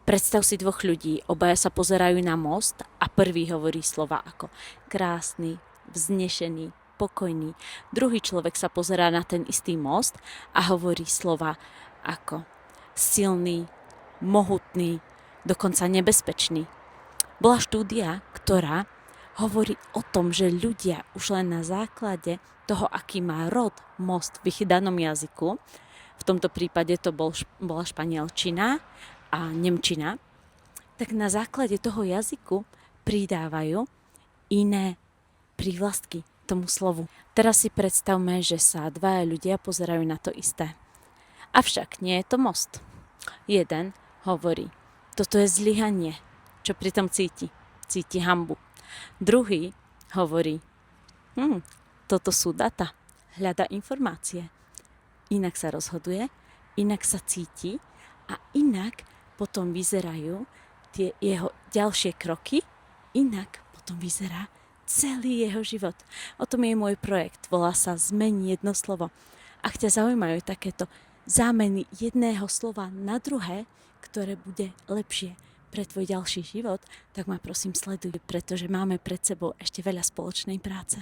Predstav si dvoch ľudí, obaja sa pozerajú na most a prvý hovorí slova ako krásny, vznešený, pokojný. Druhý človek sa pozerá na ten istý most a hovorí slova ako silný, mohutný, dokonca nebezpečný. Bola štúdia, ktorá hovorí o tom, že ľudia už len na základe toho, aký má rod most v ich danom jazyku, v tomto prípade to bola španielčina a nemčina, tak na základe toho jazyku pridávajú iné prívlastky tomu slovu. Teraz si predstavme, že sa dvaja ľudia pozerajú na to isté. Avšak nie je to most. Jeden hovorí, toto je zlyhanie, čo pritom cíti. Cíti hanbu. Druhý hovorí, toto sú data, hľada informácie. Inak sa rozhoduje, inak sa cíti a inak potom vyzerajú tie jeho ďalšie kroky, inak potom vyzerá celý jeho život. O tom je môj projekt, volá sa Zmeň jedno slovo. Ak ťa zaujímajú takéto zámeny jedného slova na druhé, ktoré bude lepšie pre tvoj ďalší život, tak ma prosím sleduj, pretože máme pred sebou ešte veľa spoločnej práce.